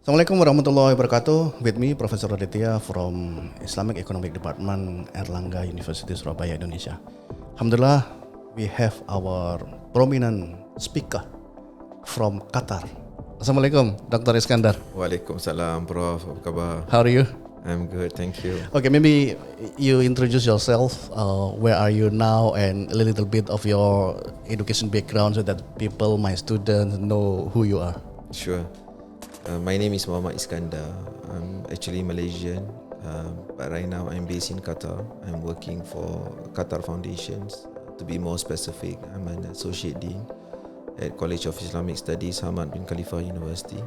Assalamualaikum warahmatullahi wabarakatuh. With me, Professor Raditya from Islamic Economic Department, Erlangga University, Surabaya, Indonesia. Alhamdulillah, we have our prominent speaker from Qatar. Assalamualaikum, Dr. Eskandar. Waalaikumsalam, Prof. Apa khabar? How are you? I'm good, thank you. Okay, maybe you introduce yourself. Where are you now, and a little bit of your education background, so that people, my students, know who you are. Sure. My name is Mohamed Eskandar. I'm actually Malaysian, but right now I'm based in Qatar. I'm working for Qatar Foundation. To be more specific, I'm an associate dean at College of Islamic Studies, Hamad bin Khalifa University.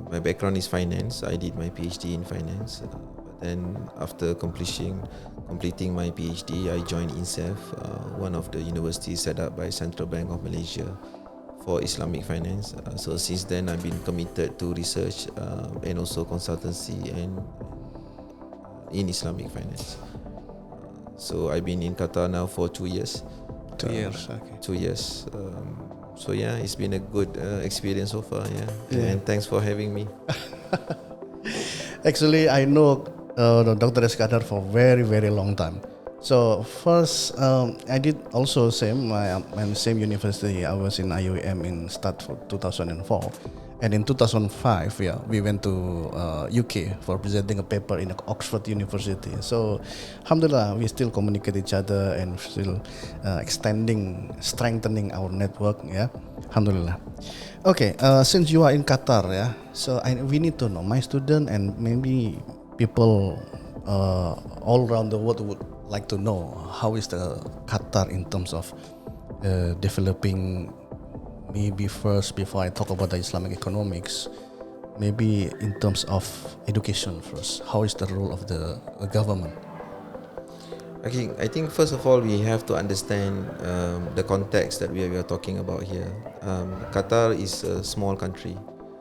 My background is finance. I did my PhD in finance. But then after completing my PhD, I joined INSEF, one of the universities set up by Central Bank of Malaysia for Islamic finance. So since then I've been committed to research and also consultancy and in Islamic finance. So I've been in Qatar now for 2 years. 2 years, okay. 2 years. So yeah, it's been a good experience so far. Yeah. And thanks for having me. Actually, I know Dr. Eskandar for very, very long time. So first, I did also same university. I was in IUM in start for 2004, and in 2005, we went to UK for presenting a paper in Oxford University. So, alhamdulillah, we still communicate each other and still strengthening our network. Yeah, alhamdulillah. Okay, since you are in Qatar, so we need to know, my student and maybe people all around the world would like to know how is the Qatar in terms of developing. Maybe first, before I talk about the Islamic economics, maybe in terms of education first, how is the role of the government? I think first of all we have to understand the context that we are talking about here. Qatar is a small country.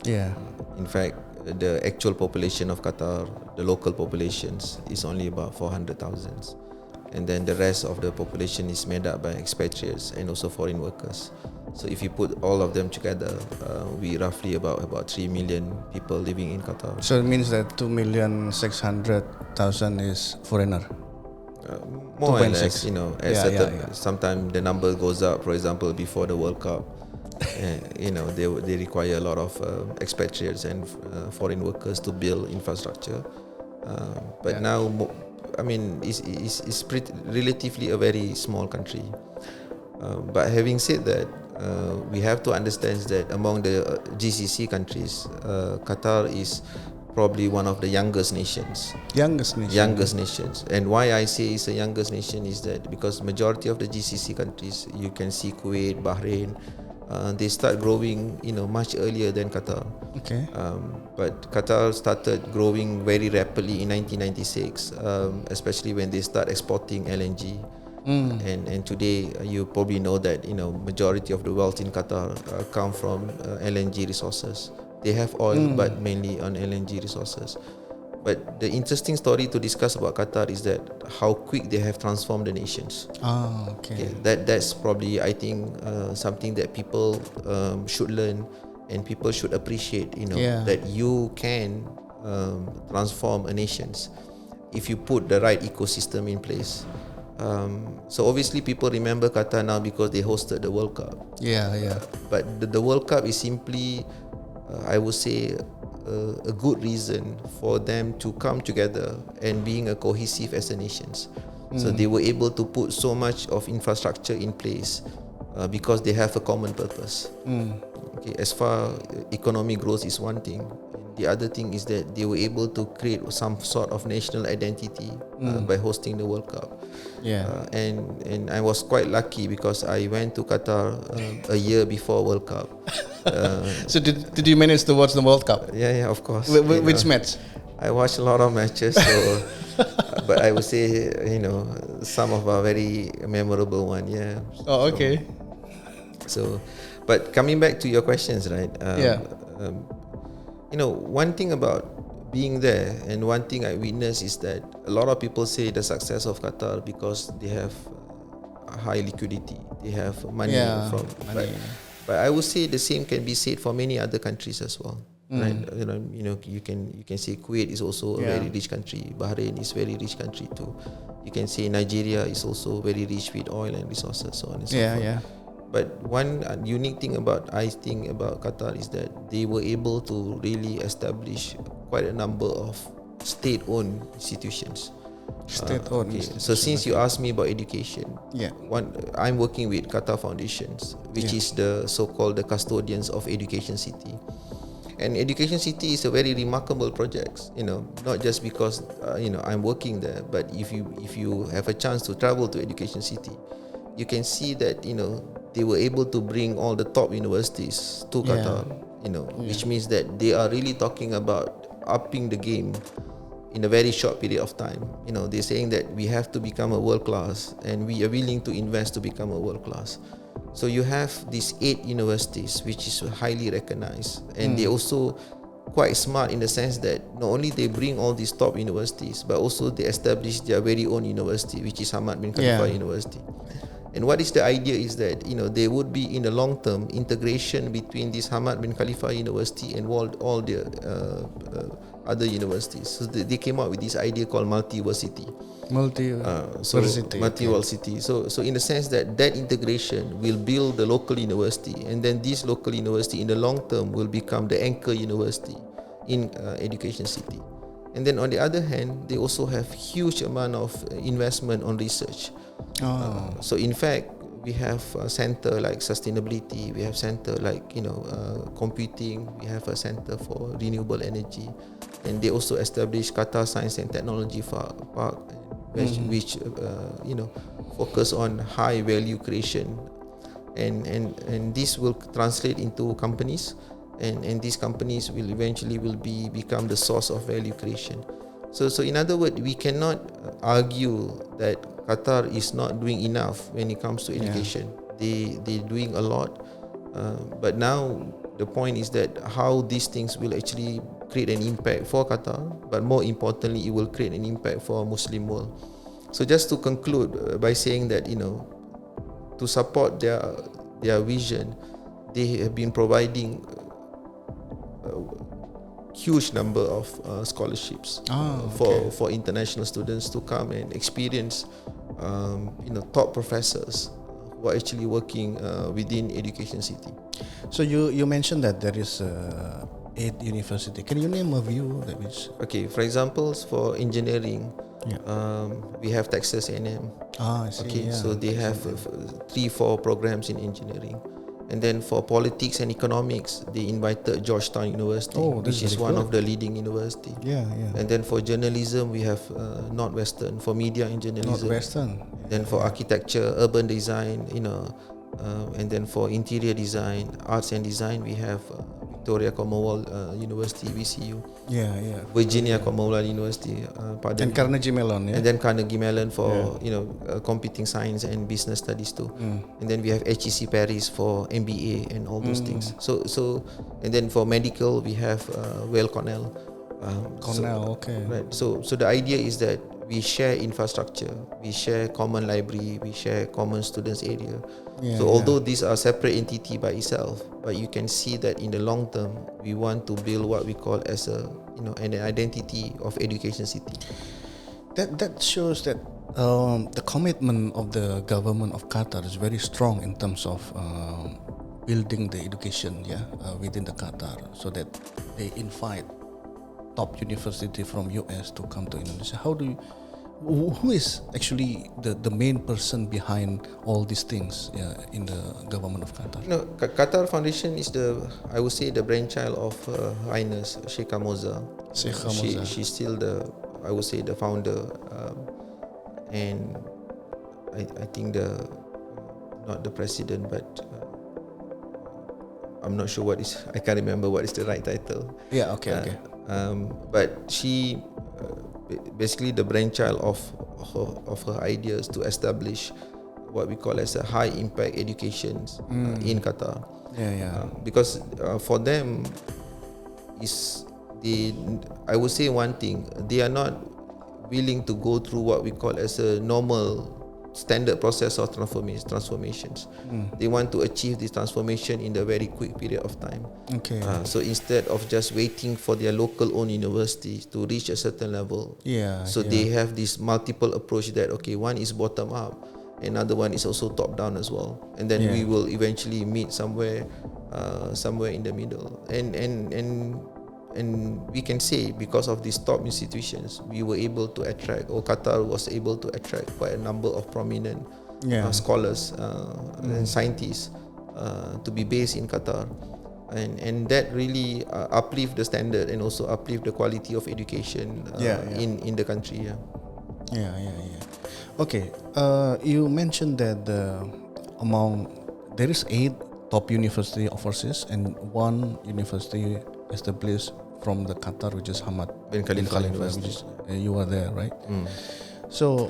Yeah. In fact, the actual population of Qatar, the local populations, is only about 400,000. And then the rest of the population is made up by expatriates and also foreign workers. So if you put all of them together, we roughly about 3 million people living in Qatar. So it means that 2,600,000 is foreigner. More or less, sometimes the number goes up. For example, before the World Cup, they require a lot of expatriates and foreign workers to build infrastructure. But now, I mean, it's relatively a very small country. But having said that, we have to understand that among the GCC countries, Qatar is probably one of the youngest nations. Youngest nations. And why I say it's the youngest nation is that because majority of the GCC countries, you can see Kuwait, Bahrain, they start growing, much earlier than Qatar. Okay. But Qatar started growing very rapidly in 1996, especially when they start exporting LNG. And today you probably know that majority of the wealth in Qatar come from LNG resources. They have oil, but mainly on LNG resources. But the interesting story to discuss about Qatar is that how quick they have transformed the nations. Okay. That's probably, I think, something that people should learn and people should appreciate. That you can transform a nations if you put the right ecosystem in place. So obviously people remember Qatar now because they hosted the World Cup. Yeah. But the World Cup is simply, I would say, a good reason for them to come together and being a cohesive as a nations. So they were able to put so much of infrastructure in place because they have a common purpose. Okay, as far economic growth is one thing, the other thing is that they were able to create some sort of national identity by hosting the World Cup. And I was quite lucky because I went to Qatar a year before World Cup. So did you manage to watch the World Cup? Yeah, of course. Which match? I watched a lot of matches, so but I would say some of our very memorable one. Yeah. Oh, okay. So, but coming back to your questions, right? One thing about being there and one thing I witnessed is that a lot of people say the success of Qatar because they have high liquidity, they have money from money. But I would say the same can be said for many other countries as well. right? You can say Kuwait is also a very rich country. Bahrain is very rich country too. You can say Nigeria is also very rich with oil and resources, so on and so forth. Yeah. But one unique thing about Qatar is that they were able to really establish quite a number of state-owned institutions. State-owned. Okay. So since you asked me about education, I'm working with Qatar Foundations, which is the so-called the custodians of Education City. And Education City is a very remarkable project, not just because I'm working there, but if you have a chance to travel to Education City, you can see that they were able to bring all the top universities to Qatar, which means that they are really talking about upping the game in a very short period of time. They're saying that we have to become a world class, and we are willing to invest to become a world class. So you have these 8 universities which is highly recognized, and they also quite smart in the sense that not only they bring all these top universities, but also they establish their very own university, which is Hamad bin Khalifa University. And what is the idea is that there would be in the long term integration between this Hamad bin Khalifa University and all the other universities. So they came up with this idea called multi-versity. Multi-versity. So in the sense that integration will build the local university, and then this local university in the long term will become the anchor university in Education City. And then on the other hand, they also have huge amount of investment on research. So in fact, we have a center like sustainability, we have center like computing, we have a center for renewable energy, and they also established Qatar Science and Technology Park, which focus on high value creation, and this will translate into companies, and these companies will eventually become the source of value creation. So in other words, we cannot argue that Qatar is not doing enough when it comes to education. They're doing a lot, but now the point is that how these things will actually create an impact for Qatar, but more importantly, it will create an impact for Muslim world. So just to conclude by saying that to support their vision, they have been providing huge number of scholarships for international students to come and experience top professors who are actually working within Education City. So you mentioned that there is 8 university. Can you name a few that which? Okay, for example, for engineering, we have Texas A&M. I see. Okay, so they have 3-4 programs in engineering. And then for politics and economics, they invited Georgetown University, which is one of the leading university. And then for journalism, we have Northwestern, for media and journalism. Then for architecture, urban design, and then for interior design, arts and design, we have Victoria Commonwealth University, VCU. Virginia Commonwealth University, and Carnegie Mellon. And then Carnegie Mellon for computing science and business studies too. And then we have HEC Paris for MBA and all those things. So and then for medical, we have Cornell. Right. So the idea is that we share infrastructure, we share common library, we share common students area. Although these are separate entity by itself, but you can see that in the long term, we want to build what we call as an identity of Education City. That shows that the commitment of the government of Qatar is very strong in terms of building the education within the Qatar, so that they invite top university from US to come to Indonesia. Who is actually the main person behind all these things in the government of Qatar? Qatar Foundation is the brainchild of Her Highness Sheikh Moza. She's still the founder, and I think not the president, but I'm not sure I can't remember what is the right title. Okay. But she basically the brainchild of her ideas to establish what we call as a high impact education in Qatar. Because for them I would say one thing, they are not willing to go through what we call as a normal standard process of transformations. They want to achieve this transformation in a very quick period of time. Okay. So instead of just waiting for their local owned universities to reach a certain level, so they have this multiple approach that, okay, one is bottom up, another one is also top down as well, and then we will eventually meet somewhere in the middle. And we can say, because of these top institutions, we were able to attract, or Qatar was able to attract, quite a number of prominent scholars and scientists to be based in Qatar, and that really uplift the standard and also uplift the quality of education in the country. Okay, you mentioned that there is 8 top university overseas and 1 university established from the Qatar, which is Hamad bin Khalifa University. Which is, you were there, right? So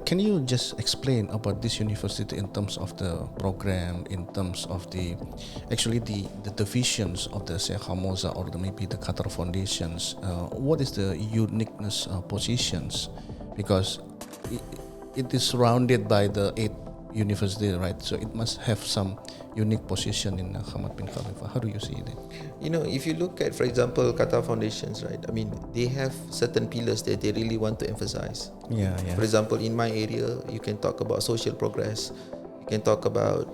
can you just explain about this university in terms of the program, in terms of the divisions of the Sheikh Hamoza or maybe the Qatar Foundations? What is the uniqueness positions? Because it is surrounded by the 8 universities, right? So it must have some unique position in Hamad bin Khalifa. How do you see it? If you look at, for example, Qatar Foundations, right? I mean, they have certain pillars that they really want to emphasize. For example, in my area, you can talk about social progress. You can talk about,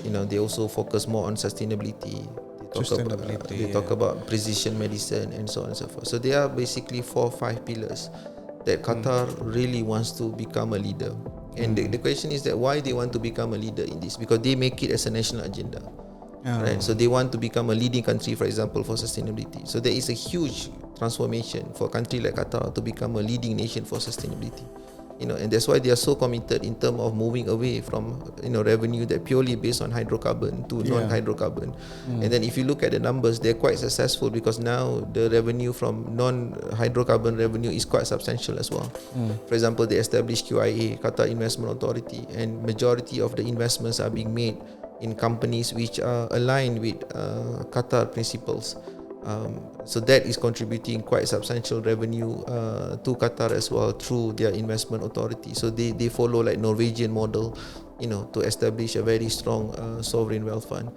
they also focus more on sustainability. They talk about precision medicine and so on and so forth. So there are basically 4 or 5 pillars that Qatar really wants to become a leader. And the question is that why they want to become a leader in this? Because they make it as a national agenda. Right? So they want to become a leading country, for example, for sustainability. So there is a huge transformation for a country like Qatar to become a leading nation for sustainability. And that's why they are so committed in terms of moving away from revenue that purely based on hydrocarbon to non-hydrocarbon. And then if you look at the numbers, they're quite successful, because now the revenue from non-hydrocarbon revenue is quite substantial as well. For example, they established QIA, Qatar Investment Authority, and majority of the investments are being made in companies which are aligned with Qatar principles. So that is contributing quite substantial revenue to Qatar as well through their investment authority. So they follow like Norwegian model, to establish a very strong sovereign wealth fund.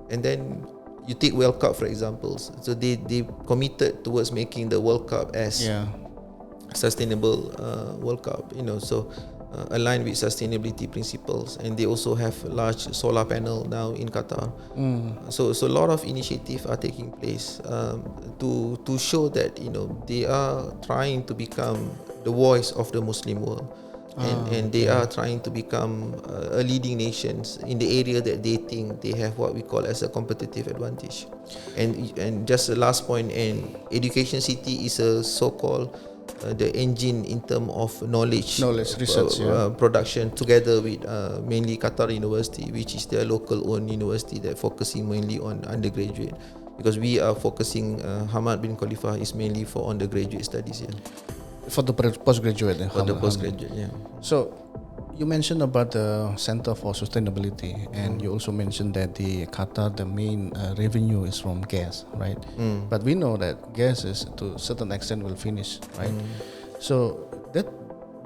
And then you take World Cup, for example. So they committed towards making the World Cup as sustainable World Cup. So aligned with sustainability principles, and they also have large solar panel now in Qatar. So a lot of initiatives are taking place to show that they are trying to become the voice of the Muslim world, and they are trying to become a leading nations in the area that they think they have what we call as a competitive advantage. And just the last point, and Education City is a so-called the engine in terms of knowledge research production, together with mainly Qatar University, which is their local owned university that focusing mainly on undergraduate, because we are focusing Hamad bin Khalifa is mainly for undergraduate studies for the postgraduate. For the postgraduate, So you mentioned about the Center for Sustainability, and you also mentioned that the Qatar, the main revenue is from gas, right? But we know that gas is to a certain extent will finish, right? So that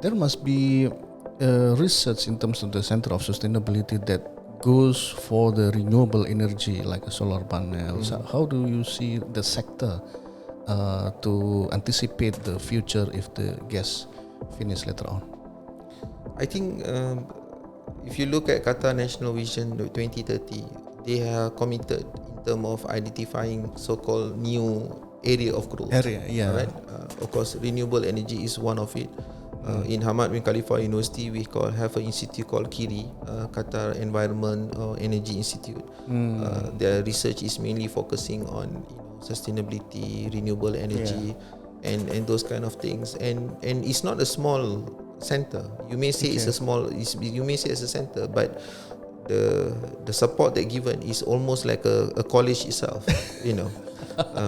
there must be research in terms of the Center of Sustainability that goes for the renewable energy like a solar panels. How do you see the sector to anticipate the future if the gas finish later on? I think if you look at Qatar National Vision 2030, they are committed in terms of identifying so-called new area of growth. Right? Of course, renewable energy is one of it. In Hamad bin Khalifa University, we have an institute called KIRI, Qatar Environment Energy Institute. Their research is mainly focusing on sustainability, renewable energy, and those kind of things. And it's not a small center. You may say it's a small. You may say it's a center, but the support that given is almost like a college itself.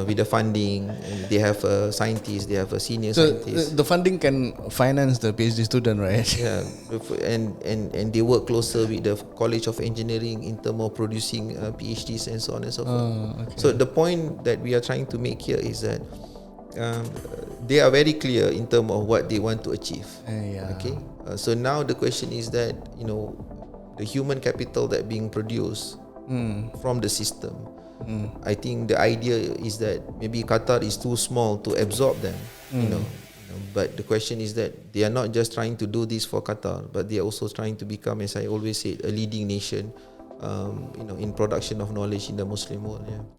With the funding, and they have scientists, they have a senior scientist. The funding can finance the PhD student, right? Yeah, and they work closer with the College of Engineering in terms of producing PhDs and so on and so forth. So the point that we are trying to make here is that they are very clear in terms of what they want to achieve. Yeah. Okay, so now the question is that, you know, the human capital that being produced from the system. I think the idea is that maybe Qatar is too small to absorb them. But the question is that they are not just trying to do this for Qatar, but they are also trying to become, as I always said, a leading nation, in production of knowledge in the Muslim world. Yeah.